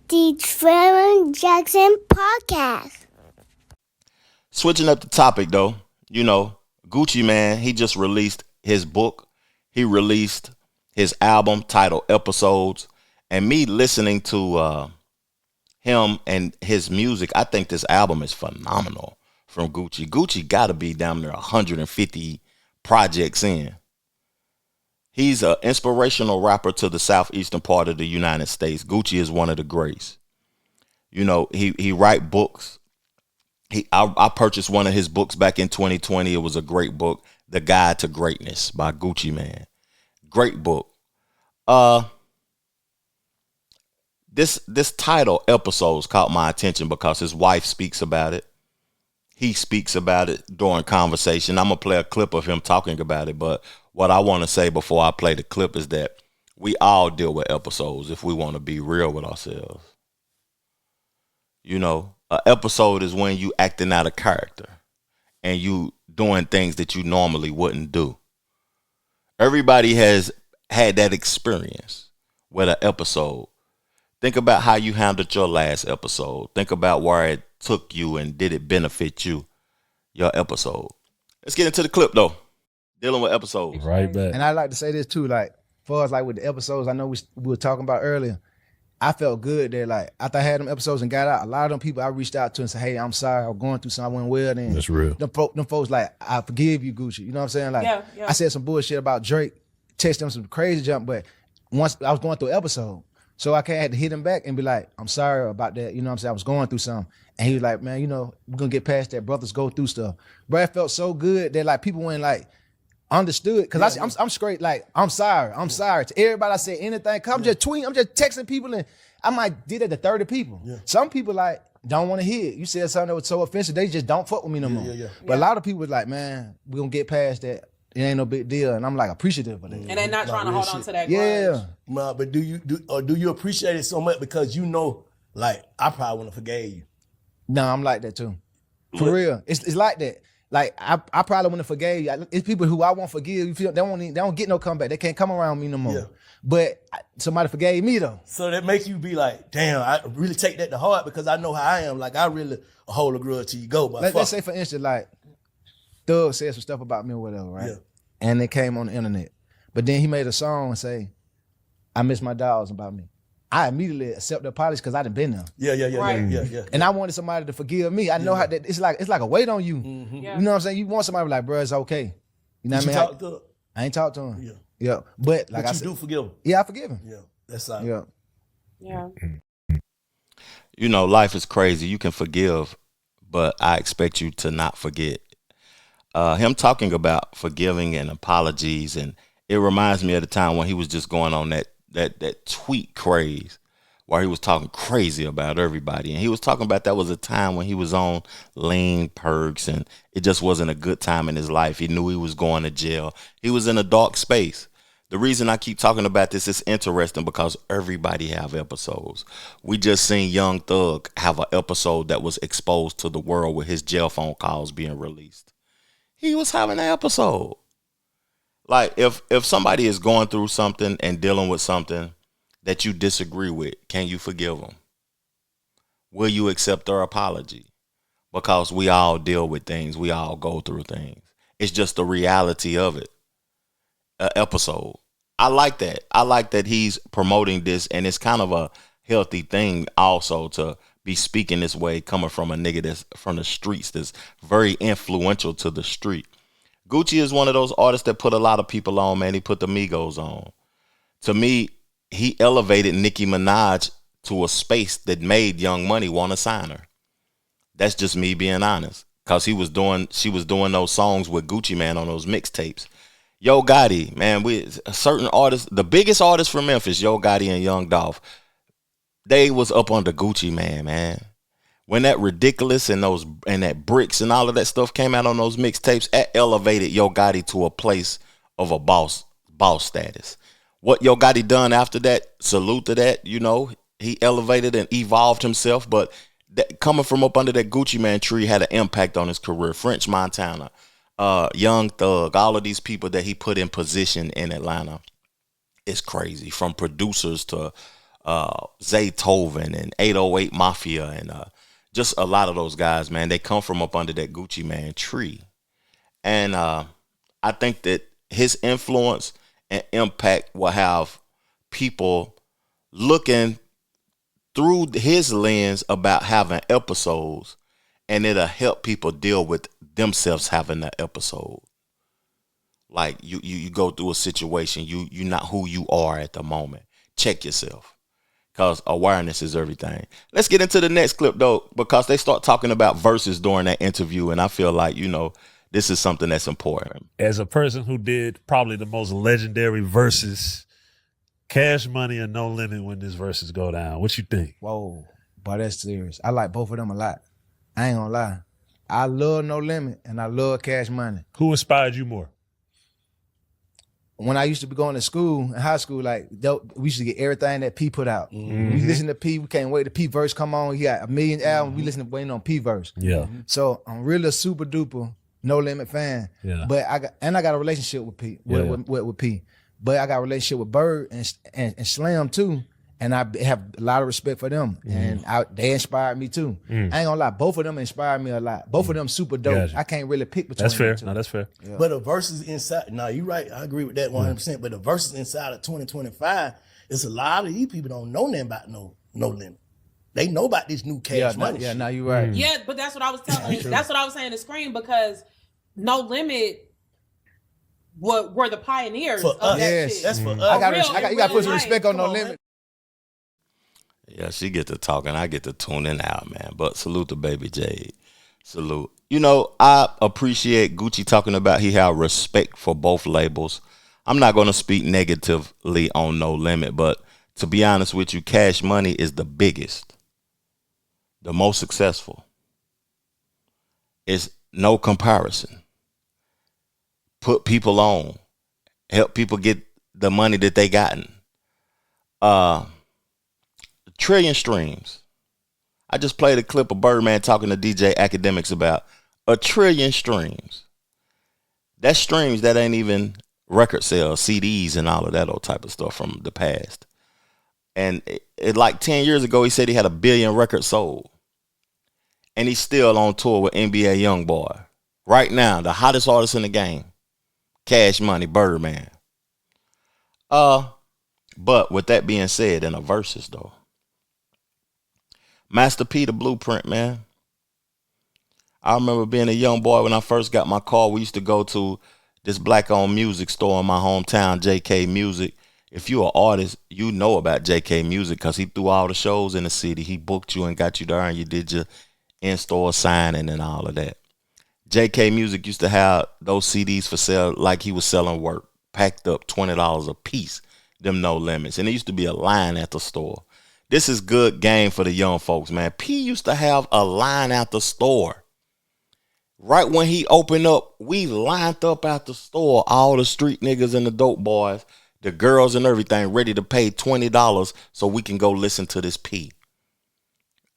the Trevor Jackson podcast. Switching up the topic though, Gucci Man, he just released his book. He released his album titled Episodes. And me listening to him and his music, I think this album is phenomenal from Gucci. Gucci got to be down there 150 projects in. He's an inspirational rapper to the southeastern part of the United States. Gucci is one of the greats. He write books. I purchased one of his books back in 2020. It was a great book, The Guide to Greatness by Gucci Man. Great book. This title, Episodes, caught my attention because his wife speaks about it. He speaks about it during conversation. I'm going to play a clip of him talking about it, but what I want to say before I play the clip is that we all deal with episodes if we want to be real with ourselves. An episode is when you acting out a character and you doing things that you normally wouldn't do. Everybody has had that experience with an episode. Think about how you handled your last episode. Think about where it took you and did it benefit you, your episode. Let's get into the clip though. Dealing with episodes. Right back. And I like to say this too, like, far as like with the episodes, I know we were talking about earlier. I felt good that like after I had them episodes and got out, a lot of them people I reached out to and said, "Hey, I'm sorry, I'm going through something I went well." Then that's real. Them folks like, "I forgive you, Gucci." You know what I'm saying? Like, Yeah. I said some bullshit about Drake, text them some crazy junk, but once I was going through an episode, so I had to hit him back and be like, "I'm sorry about that." You know what I'm saying? I was going through something, and he was like, "Man, we're gonna get past that. Brothers go through stuff." Bro, it felt so good that like people went like. Understood, because I'm straight like I'm sorry to everybody. I said anything, cause I'm just tweeting, I'm just texting people, and I might did it to 30 people. Yeah. Some people like don't want to hear it. You said something that was so offensive, they just don't fuck with me no more. But a lot of people was like, man, we gonna get past that. It ain't no big deal, and I'm like appreciative of that. And they not trying to hold on to that grudge. Yeah, But do you appreciate it so much because like I probably wouldn't have forgave you. No, I'm like that too. For real, it's like that. Like I probably wouldn't have forgave you. It's people who I won't forgive. You feel they don't get no comeback. They can't come around me no more. Yeah. But somebody forgave me though. So that makes you be like, damn, I really take that to heart because I know how I am. Like I really hold a grudge till you go. But let's say for instance, like Thug said some stuff about me or whatever, right? Yeah. And it came on the internet. But then he made a song and say, "I miss my dogs" about me. I immediately accept the apology because I done been there. Yeah. And I wanted somebody to forgive me. I know how that it's like a weight on you. Mm-hmm. Yeah. You know what I'm saying? You want somebody like, bro, it's okay. You know what I mean? Talk to I ain't talked to him. Yeah. But like I said, do forgive him. Yeah, I forgive him. Yeah. That's all. Yeah. Life is crazy. You can forgive, but I expect you to not forget. Him talking about forgiving and apologies, and it reminds me of the time when he was just going on that tweet craze where he was talking crazy about everybody. And he was talking about that was a time when he was on lean perks and it just wasn't a good time in his life. He knew he was going to jail. He was in a dark space. The reason I keep talking about this is interesting because everybody have episodes. We just seen Young Thug have an episode that was exposed to the world with his jail phone calls being released. He was having an episode. Like if somebody is going through something and dealing with something that you disagree with, can you forgive them? Will you accept their apology? Because we all deal with things. We all go through things. It's just the reality of it. An episode. I like that. I like that he's promoting this, and it's kind of a healthy thing also to be speaking this way, coming from a nigga that's from the streets, that's very influential to the street. Gucci is one of those artists that put a lot of people on, man. He put the Migos on. To me, he elevated Nicki Minaj to a space that made Young Money want to sign her. That's just me being honest. Because she was doing those songs with Gucci Man on those mixtapes. Yo Gotti, man, a certain artists, the biggest artists from Memphis, Yo Gotti and Young Dolph, they was up under Gucci man. When that Ridiculous and that Bricks and all of that stuff came out on those mixtapes, that elevated Yo Gotti to a place of a boss status. What Yo Gotti done after that, salute to that, he elevated and evolved himself, but that, coming from up under that Gucci Man tree had an impact on his career. French Montana, Young Thug, all of these people that he put in position in Atlanta is crazy. From producers to Zaytoven and 808 Mafia and just a lot of those guys, man. They come from up under that Gucci Man tree. And I think that his influence and impact will have people looking through his lens about having episodes, and it'll help people deal with themselves having that episode. Like you go through a situation, you're not who you are at the moment. Check yourself, because awareness is everything. Let's get into the next clip though, because they start talking about Verzuz during that interview, and I feel like, this is something that's important. As a person who did probably the most legendary Verzuz, Cash Money and No Limit, when this Verzuz go down, what you think? Whoa, but that's serious. I like both of them a lot. I ain't gonna lie. I love No Limit and I love Cash Money. Who inspired you more? When I used to be going to school, in high school, we used to get everything that P put out. Mm-hmm. We listen to P, we can't wait. The P verse come on. He got 1 million albums. We listen to waiting on P verse. Yeah. So I'm really a super duper No Limit fan. Yeah. But I got a relationship with P. With P. But I got a relationship with Bird and Slam too. And I have a lot of respect for them. And they inspired me too. I ain't gonna lie, both of them inspired me a lot. Both of them super dope. Gotcha. I can't really pick between That's fair. them two. No, that's fair. Yeah. But the verses inside, no, you're right. I agree with that 100%. But the verses inside of 2025, it's a lot of these people don't know nothing about no limit. They know about this new Cash Money. Yeah, shit. now you're right. Yeah, but that's what I was telling. That's what I was saying to Scream, because No Limit were the pioneers For of us. that Yes. shit. That's for us. You gotta put some respect on No Come on, Limit. Yeah, she get to talking, I get to tuning out, man. But salute to Baby Jade. Salute. I appreciate Gucci talking about he had respect for both labels. I'm not going to speak negatively on No Limit, but to be honest with you, Cash Money is the biggest, the most successful. It's no comparison. Put people on, help people get the money that they gotten. Trillion streams. I just played a clip of Birdman talking to DJ Academics about 1 trillion streams. That's streams that ain't even record sales, CDs and all of that old type of stuff from the past. And it like 10 years ago, he said he had 1 billion records sold. And he's still on tour with NBA Youngboy. Right now, the hottest artist in the game, Cash Money, Birdman. But with that being said, in a Verzuz though, Master P, the blueprint, man. I remember being a young boy when I first got my car. We used to go to this black-owned music store in my hometown, JK Music. If you're an artist, you know about JK Music because he threw all the shows in the city. He booked you and got you there, and you did your in-store signing and all of that. JK Music used to have those CDs for sale like he was selling work, packed up $20 a piece, them No Limits. And there used to be a line at the store. This is good game for the young folks, man. P used to have a line at the store. Right when he opened up, we lined up at the store, all the street niggas and the dope boys, the girls and everything, ready to pay $20 so we can go listen to this P.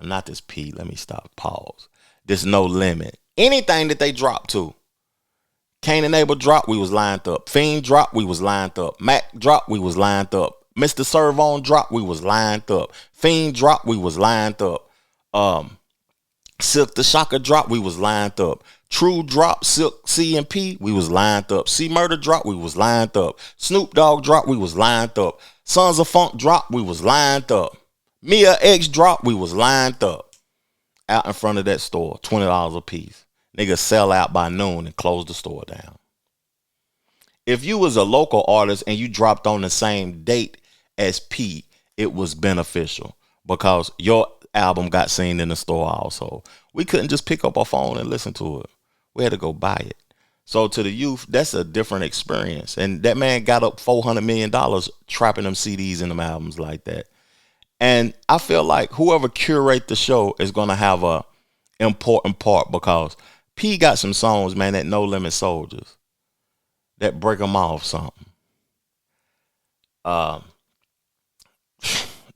Not this P, let me stop, pause. This No Limit. Anything that they drop to. Cain and Abel drop, we was lined up. Fiend drop, we was lined up. Mac drop, we was lined up. Mr. Servon drop, we was lined up. Fiend drop, we was lined up. Silk the Shocker drop, we was lined up. True drop, Silk C and P, we was lined up. C Murder drop, we was lined up. Snoop Dogg drop, we was lined up. Sons of Funk drop, we was lined up. Mia X drop, we was lined up. Out in front of that store, $20 a piece. Niggas sell out by noon and close the store down. If you was a local artist and you dropped on the same date as P, it was beneficial because your album got seen in the store also. We couldn't just pick up our phone and listen to it. We had to go buy it. So to the youth, that's a different experience. And that man got up $400 million trapping them CDs and them albums like that. And I feel like whoever curate the show is going to have a important part because P got some songs, man, that No Limit Soldiers that break them off something.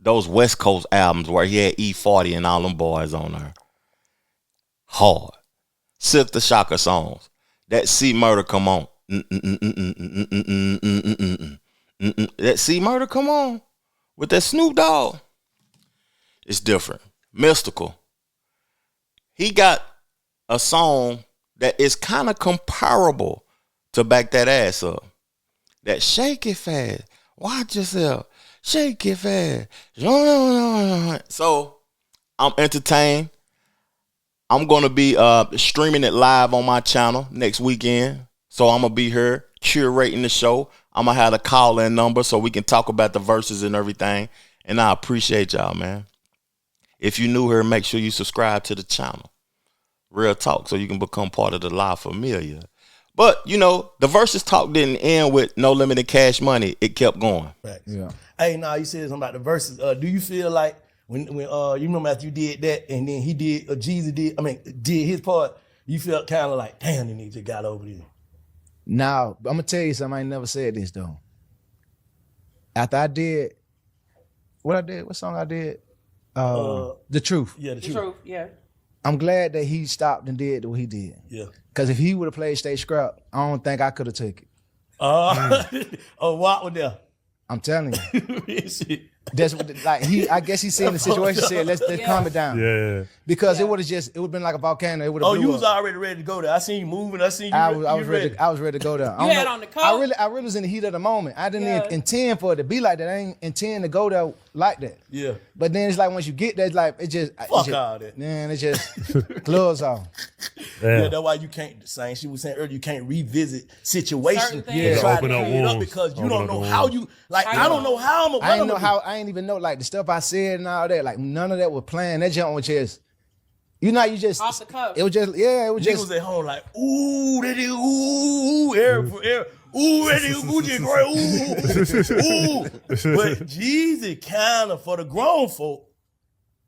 Those West Coast albums where he had E40 and all them boys on there. Hard. Silk the Shocker songs. That C Murder come on. That C Murder come on. With that Snoop Dogg, it's different. Mystical. He got a song that is kind of comparable to Back That Ass Up. That Shake It Fast. Watch yourself. Shake it fast. So I'm entertained. I'm going to be streaming it live on my channel next weekend. So I'm going to be here curating the show. I'm going to have a call-in number so we can talk about the verses and everything. And I appreciate y'all, man. If you're new here, make sure you subscribe to the channel. Real talk, so you can become part of the La Familia. But, you know, the Verzuz talk didn't end with No Limit and Cash Money. It kept going. Facts. Yeah. Hey, now you said something about the verses. Do you feel like when you remember after you did that and then he did, Jeezy did his part, you felt kind of like, damn, the nigga just got over there. Now, I'm gonna tell you something. I ain't never said this though. After I did what song I did? The Truth. Yeah, the truth. True, yeah. I'm glad that he stopped and did what he did. Yeah. Because if he would have played Stay Scrap, I don't think I could have took it. What was there? I'm telling you. Shit. That's what, like I guess he seen the situation. Said let's calm it down. Yeah. Because it would have been like a volcano. It would have. Oh, you was already ready to go there. I seen you moving. I seen you. I was ready. I was ready to go there. You had on the coat. I really was in the heat of the moment. I didn't even intend for it to be like that. I didn't intend to go there like that. Yeah. But then it's like once you get there, it's like it just Fuck all that. Man, it just gloves off. Yeah, that's why you can't. Saying she was saying earlier, you can't revisit situations. Certain things. Yeah, try to Open up clean it up wounds. because you Open don't up know the how wounds. you like. I don't know how I'm. I ain't even know like the stuff I said and all that. Like none of that was planned. That jump was just, you just Off the cuff. It was just it was Niggas just. was at home like, ooh, that is ooh, air, ooh, that is Gucci great, ooh. But Jeezy kind of for the grown folk.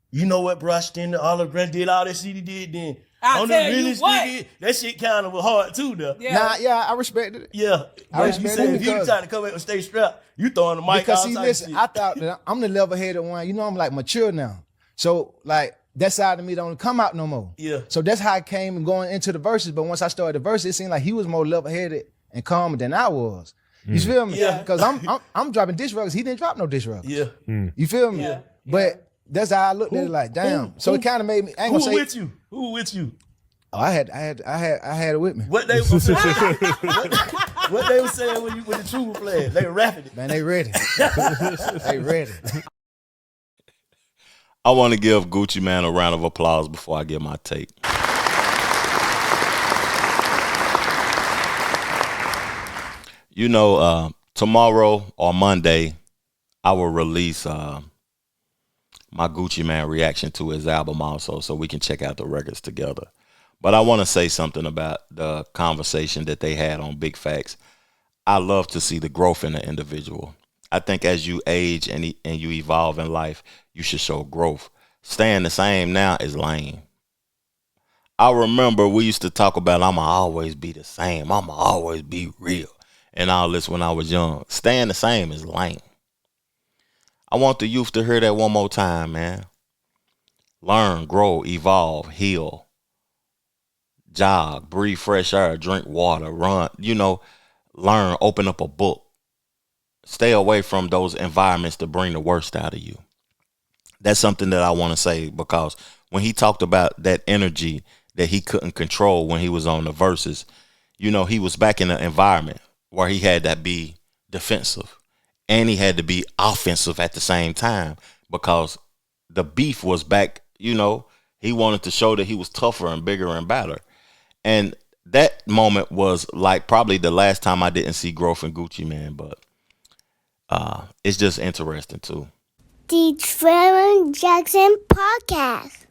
You know what, brushed in the Olive Branch did all that shit he did then. I On tell the you realest what. nigga, that shit kind of was hard too, though. Yeah. I respected it. Yeah, I but you respect said it if you because- trying to come back and stay strapped, you throwing the mic Because all see, type of listen, shit. I thought that I'm the level-headed one. I'm like mature now. So like that side of me don't come out no more. Yeah. So that's how I came going into the verses. But once I started the verses, it seemed like he was more level-headed and calmer than I was. You feel me? Yeah. Because I'm dropping dish records. He didn't drop no dish records. yeah. You feel me? Yeah. But that's how I looked at it. Like, damn. So it kind of made me. I ain't Who gonna say. with you? Who with you? Oh, I had it with me. What they were saying? what they were saying when the truth was playing? They were rapping it. Man, they ready. They ready. I want to give Gucci Man a round of applause before I give my take. You know, tomorrow or Monday, I will release my Gucci Man reaction to his album also, so we can check out the records together. But I want to say something about the conversation that they had on Big Facts. I love to see the growth in the individual. I think as you age and you evolve in life, you should show growth. Staying the same now is lame. I remember we used to talk about I'ma always be the same. I'ma always be real. And all this when I was young. Staying the same is lame. I want the youth to hear that one more time, man. Learn, grow, evolve, heal. Jog, breathe fresh air, drink water, run, learn, open up a book. Stay away from those environments that bring the worst out of you. That's something that I want to say because when he talked about that energy that he couldn't control when he was on the Verzuz, he was back in an environment where he had to be defensive and he had to be offensive at the same time because the beef was back, he wanted to show that he was tougher and bigger and better. And that moment was like probably the last time I didn't see growth in Gucci Man, but it's just interesting too. The Trevor Jackson Podcast.